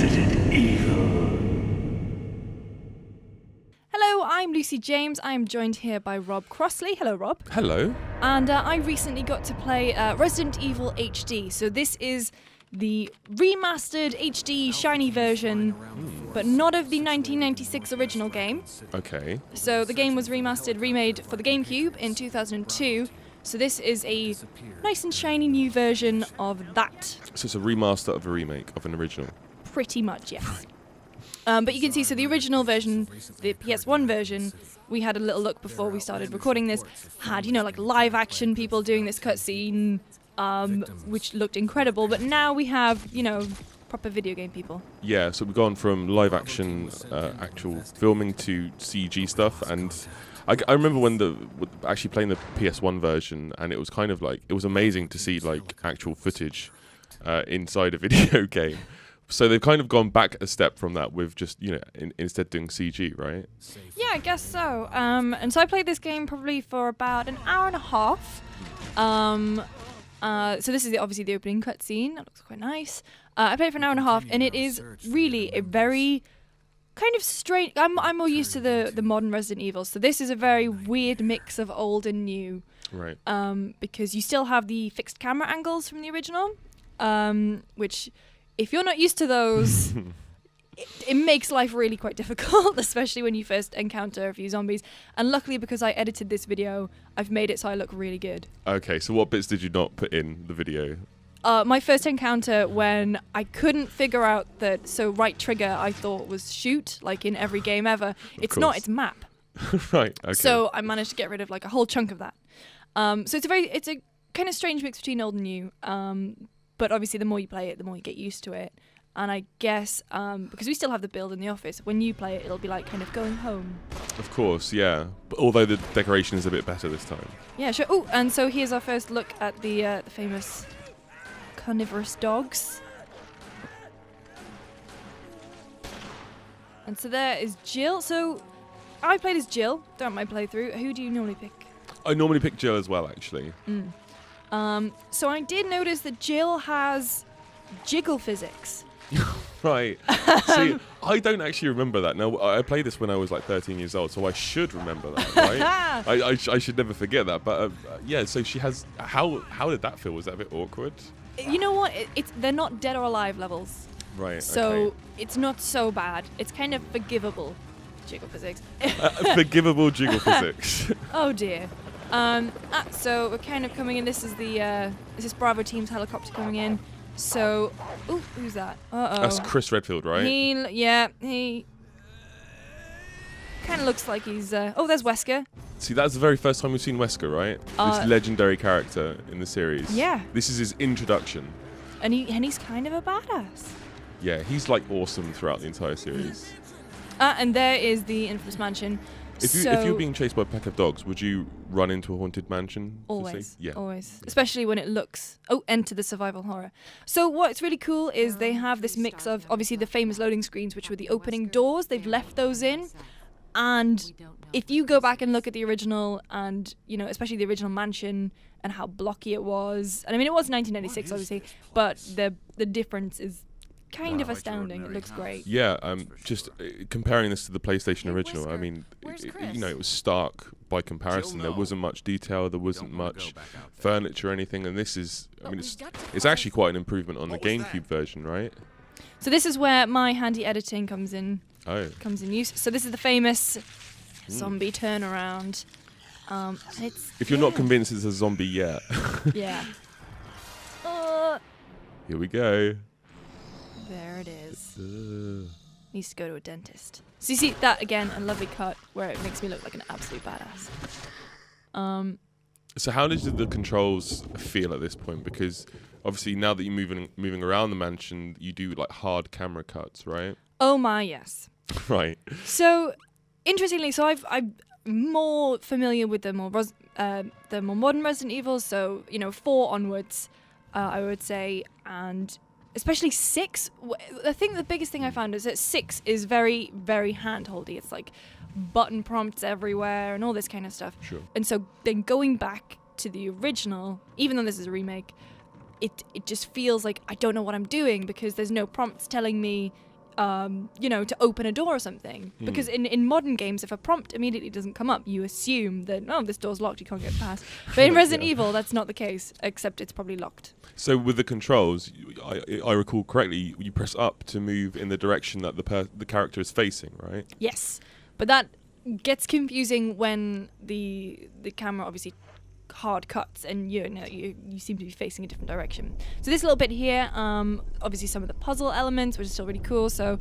Resident Evil. Hello, I'm Lucy James. I am joined here by Rob Crossley. Hello, Rob. Hello. And I recently got to play Resident Evil HD. So this is the remastered HD shiny version, but not of the 1996 original game. Okay. So the game was remade for the GameCube in 2002. So this is a nice and shiny new version of that. So it's a remaster of a remake of an original. Pretty much, yes. But you can see, so the original version, the PS1 version, we had a little look before we started recording this, had, like live action people doing this cutscene, which looked incredible. But now we have, proper video game people. Yeah, so we've gone from live action, actual filming to CG stuff. And I remember when actually playing the PS1 version, and it was kind of like, it was amazing to see like actual footage inside a video game. So they've kind of gone back a step from that with just, instead doing CG, right? Yeah, I guess so. And so I played this game probably for about an hour and a half. So this is obviously the opening cutscene. That looks quite nice. I played for an hour and a half, and it is really a very kind of strange... I'm more used to the modern Resident Evil, so this is a very weird mix of old and new. Right. Because you still have the fixed camera angles from the original, which... If you're not used to those, it makes life really quite difficult, especially when you first encounter a few zombies. And luckily, because I edited this video, I've made it so I look really good. Okay, so what bits did you not put in the video? My first encounter when I couldn't figure out that, so right trigger I thought was shoot, like in every game ever. It's not, it's map. Right, okay. So I managed to get rid of like a whole chunk of that. So it's a kind of strange mix between old and new. But obviously, the more you play it, the more you get used to it. And I guess, because we still have the build in the office, when you play it, it'll be like kind of going home. Of course, yeah. But although the decoration is a bit better this time. Yeah, sure. Oh, and so here's our first look at the famous carnivorous dogs. And so there is Jill. So I played as Jill throughout my playthrough. Who do you normally pick? I normally pick Jill as well, actually. So I did notice that Jill has jiggle physics. Right. See, I don't actually remember that. Now, I played this when I was like 13 years old, so I should remember that, right? I should never forget that. But yeah, so she has... How did that feel? Was that a bit awkward? You know what? They're not dead or alive levels. Right, So okay. it's not so bad. It's kind of forgivable. Jiggle physics. Forgivable jiggle physics. Oh dear. So we're kind of coming in. This is Bravo Team's helicopter coming in. So, ooh, who's that? Uh-oh. That's Chris Redfield, right? He kind of looks like he's... oh, there's Wesker. See, that's the very first time we've seen Wesker, right? This legendary character in the series. Yeah. This is his introduction. And he's kind of a badass. Yeah, he's like awesome throughout the entire series. And there is the infamous mansion. If you're being chased by a pack of dogs, would you run into a haunted mansion? Always. Yeah. Always. Especially when it looks... Oh, enter the survival horror. So what's really cool is they have this mix of, obviously, the famous loading screens, which were the opening doors. They've left those in. And if you go back and look at the original and, especially the original mansion and how blocky it was. And I mean, it was 1996, obviously, but the difference is kind of astounding. It looks great. Yeah, just comparing this to the PlayStation original, I mean, it was stark by comparison. There wasn't much detail, there wasn't much furniture or anything, and this is, I mean, it's actually quite an improvement on the GameCube version, right? So this is where my handy editing comes in use. So this is the famous zombie turnaround. If you're not convinced it's a zombie yet. Yeah. Here we go. There it is. Needs to go to a dentist. So you see that again, a lovely cut where it makes me look like an absolute badass. So how did the controls feel at this point? Because obviously now that you're moving around the mansion, you do like hard camera cuts, right? Oh my, yes. Right. So interestingly, I'm more familiar with the more modern Resident Evil. So 4 onwards, I would say, and especially 6. I think the biggest thing I found is that 6 is very, very hand-holdy. It's like button prompts everywhere and all this kind of stuff. Sure. And so then going back to the original, even though this is a remake, it just feels like I don't know what I'm doing because there's no prompts telling me, to open a door or something. Because in modern games, if a prompt immediately doesn't come up, you assume that, oh, this door's locked, you can't get past. But in Resident Evil, that's not the case, except it's probably locked. So with the controls, I recall correctly, you press up to move in the direction that the character is facing, right? Yes, but that gets confusing when the camera obviously hard cuts and you seem to be facing a different direction. So this little bit here, obviously some of the puzzle elements, which is still really cool. So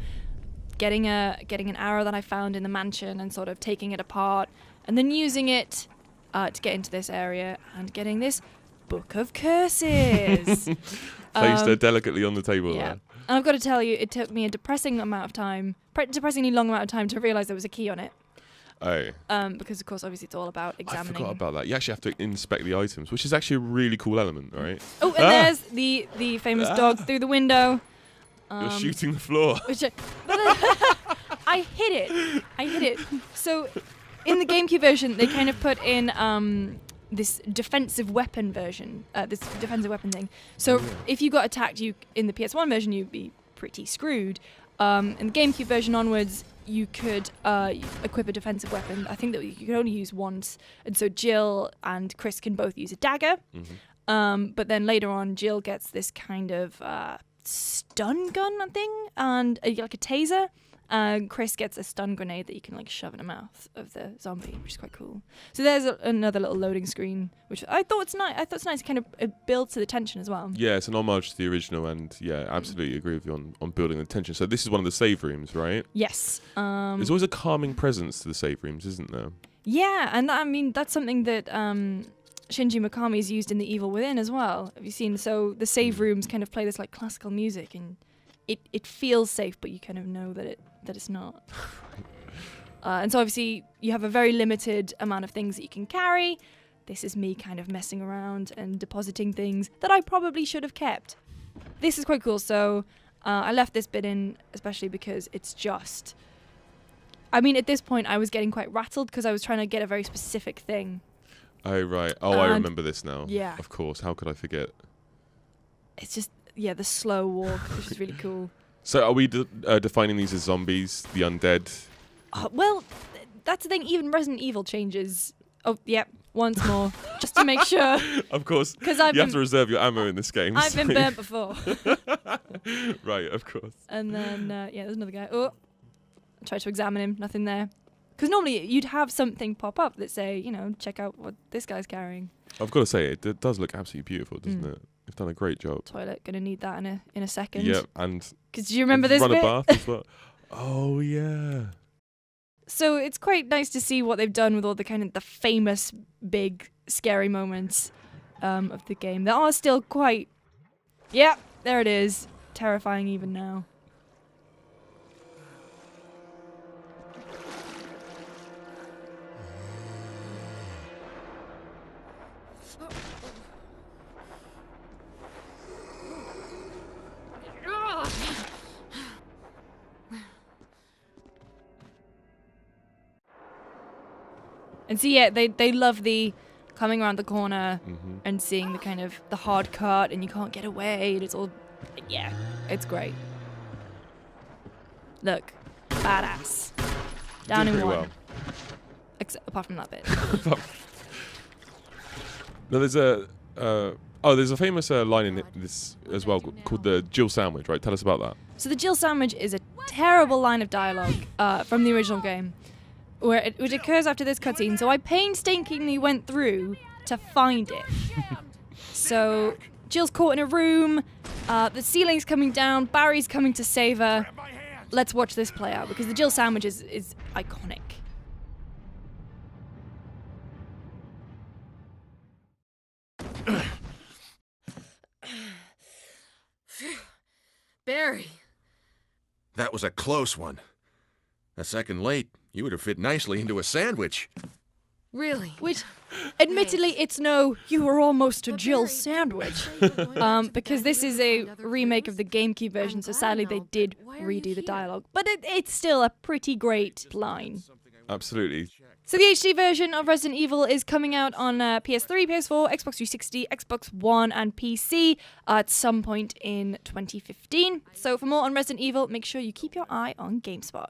getting an arrow that I found in the mansion and sort of taking it apart and then using it to get into this area and getting this book of curses. Placed delicately on the table Yeah. there. And I've got to tell you, it took me a depressingly long amount of time to realise there was a key on it. Oh. Because of course, obviously, it's all about examining. I forgot about that. You actually have to inspect the items, which is actually a really cool element, right? Oh, and there's the famous dog through the window. You're shooting the floor. Which I hit it. So in the GameCube version, they kind of put in this defensive weapon version, this defensive weapon thing. So if you got attacked, in the PS1 version, you'd be pretty screwed. In the GameCube version onwards, you could equip a defensive weapon. I think that you could only use once, and so Jill and Chris can both use a dagger. But then later on, Jill gets this kind of stun gun thing, and like a taser. Chris gets a stun grenade that you can like shove in the mouth of the zombie, which is quite cool. So there's another little loading screen, which I thought it's nice. I thought it's nice. It kind of builds to the tension as well. Yeah, it's an homage to the original, and absolutely agree with you on building the tension. So this is one of the save rooms, right? Yes. There's always a calming presence to the save rooms, isn't there? Yeah, and that's something that Shinji Mikami's used in The Evil Within as well. Have you seen? So the save rooms kind of play this like classical music, and it feels safe, but you kind of know that it's not. And so obviously you have a very limited amount of things that you can carry. This is me kind of messing around and depositing things that I probably should have kept. This is quite cool. So I left this bit in, especially because it's just... I mean, at this point, I was getting quite rattled because I was trying to get a very specific thing. Oh, right. Oh, I remember this now. Yeah. Of course. How could I forget? It's just, the slow walk, which is really cool. So are we defining these as zombies, the undead? Well, that's the thing. Even Resident Evil changes. Oh, yep. Once more, just to make sure. Of course. Because you have to reserve your ammo in this game. I've been burnt before. Right, of course. And then, there's another guy. Oh, I tried to examine him. Nothing there. Because normally you'd have something pop up that say, check out what this guy's carrying. I've got to say, it does look absolutely beautiful, doesn't it? You've done a great job. Toilet, gonna need that in a second. Yeah, and... Because do you remember this run bit? a bath as well. Oh, yeah. So it's quite nice to see what they've done with all the kind of the famous big scary moments of the game. They are still quite... Yeah, there it is. Terrifying even now. And so they love the coming around the corner and seeing the kind of the hard cut and you can't get away. And it's all, it's great. Look, badass. Down in one. Well. Apart from that bit. No, there's a famous line in this as well called the Jill sandwich, right? Tell us about that. So the Jill sandwich is a terrible line of dialogue from the original game, which occurs after this cutscene. So I painstakingly went through to find it. So Jill's caught in a room, the ceiling's coming down, Barry's coming to save her. Let's watch this play out because the Jill sandwich is iconic. Barry. That was a close one. A second late, you would have fit nicely into a sandwich. Really? Which, admittedly, it's no, you were almost a Jill sandwich. Because this is a remake of the GameCube version, so sadly they did redo the dialogue. But it's still a pretty great line. Absolutely. So the HD version of Resident Evil is coming out on PS3, PS4, Xbox 360, Xbox One, and PC at some point in 2015. So for more on Resident Evil, make sure you keep your eye on GameSpot.